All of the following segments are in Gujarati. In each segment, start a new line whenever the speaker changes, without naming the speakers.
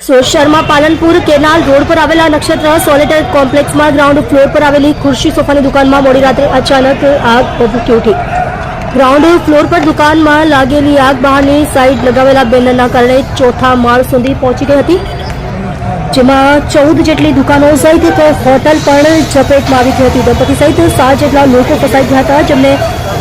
શહેરમાં પાલનપુર કેનાલ રોડ પર આવેલા નક્ષત્ર સોલિટર કોમ્પ્લેક્સમાં ગ્રાઉન્ડ ફ્લોર પર આવેલી ખુરશી સોફાની દુકાનમાં મોડી રાત્રે અચાનક આગ ભભૂકી ઉઠી। ગ્રાઉન્ડ ફ્લોર પર દુકાનમાં લાગેલી આગ બહારની સાઈડ લગાવેલા બેનરના કારણે ચોથા માળ સુધી પહોંચી ગઈ હતી, જેમાં 14 જેટલી દુકાનો સહિત એક હોટલ પણ ઝપેટમાં આવી ગઈ હતી। દંપતી સહિત 7 જેટલા લોકો ફસાઈ ગયા હતા, જેમને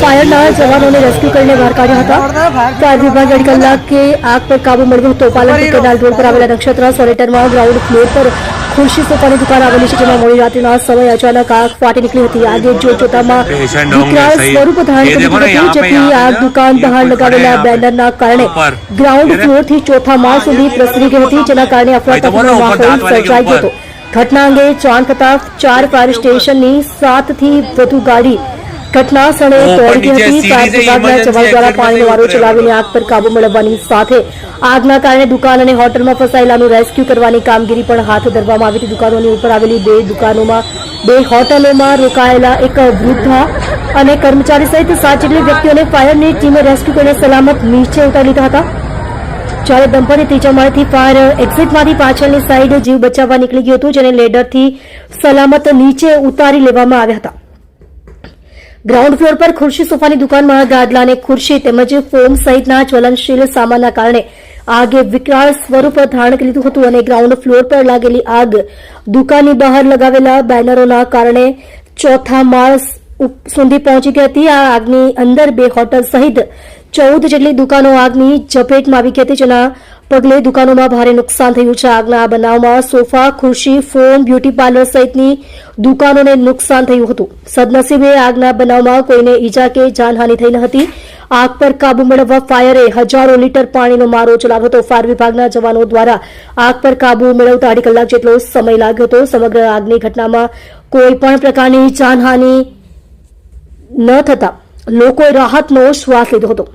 ફાયરના જવાનોને રેસ્ક્યુ કરીને બહાર કાઢ્યા હતા। ફાયર વિભાગે 2 કલાકે આગ પર કાબુ મેળવ્યો હતો। પાલનપુર કેનાલ રોડ પર આવેલા નક્ષત્ર સોલિટરમાં ગ્રાઉન્ડ ફ્લોર પર ખુરશી સોફાની દુકાન આવેલી છે, જેમાં મોડી રાત્રિના સમયે અચાનક આગ ફાટી નીકળી હતી। આગે જોતામાં વિકરાળ સ્વરૂપ ધારણ કર્યું હતું, જેથી આગ દુકાન બહાર લગાવેલા બેનરના કારણે ગ્રાઉન્ડ ફ્લોરથી ચોથા માળ સુધી પ્રસરી ગઈ હતી, જેના કારણે અફરાતફરીનો માહોલ સર્જાઈ ગયો હતો। ઘટના અંગે જાણ થતાં 4 ફાયર સ્ટેશનની 7 થી વધુ ગાડી ઘટના સ્થળે દોડી ગઈ હતી। ફાયર વિભાગના જવાન દ્વારા પાણીનો વારો ચલાવીને આગ પર કાબુ મેળવવાની સાથે આગના કારણે દુકાન અને હોટલમાં ફસાયેલાનું રેસ્ક્યુ કરવાની કામગીરી પણ હાથ ધરવામાં આવી હતી। દુકાનોની ઉપર આવેલી 2 દુકાનોમાં 2 હોટલોમાં રોકાયેલા એક વૃદ્ધા અને કર્મચારી સહિત 7 જેટલી વ્યક્તિઓને ફાયરની ટીમે રેસ્ક્યુ કરીને સલામત નીચે ઉતારી લીધા હતા, જ્યારે દંપતી ત્રીજા માળેથી ફાયર એક્ઝિટમાંથી પાછળની સાઈડ જીવ બચાવવા નીકળી ગયું હતું, જેને લેડરથી સલામત નીચે ઉતારી લેવામાં આવ્યા હતા। ગ્રાઉન્ડ ફ્લોર પર ખુરશી સોફાની દુકાનમાં ગાદલા અને ખુરશી તેમજ ફોમ સહિતના જ્વલનશીલ સામાનના કારણે આગે વિકરાળ સ્વરૂપ ધારણ કરી લીધું હતું અને ગ્રાઉન્ડ ફ્લોર પર લાગેલી આગ દુકાનની બહાર લગાવેલા બેનરોના કારણે ચોથા માળ સુધી પહોંચી ગઈ હતી। આ આગની અંદર 2 હોટલ સહિત 14 જેટલી દુકાનો આગની ઝપેટમાં આવી ગઈ હતી, જેના પગલે દુકાનોમાં ભારે નુકસાન થયું છે। આગના આ બનાવમાં સોફા, ખુરશી, ફોન, બ્યુટી પાર્લર સહિતની દુકાનોને નુકસાન થયું હતું। સદનસીબે આગના બનાવમાં કોઈને ઈજા કે જાનહાનિ થઈ ન હતી। આગ પર કાબુ મેળવવા ફાયરે હજારો લીટર પાણીનો મારો ચલાવ્યો હતો। ફાયર વિભાગના જવાનો દ્વારા આગ પર કાબુ મેળવતા 2.5 કલાક જેટલો સમય લાગ્યો હતો। સમગ્ર આગની ઘટનામાં કોઈ પણ પ્રકારની જાનહાનિ ન થતા લોકોએ રાહતનો શ્વાસ લીધો હતો।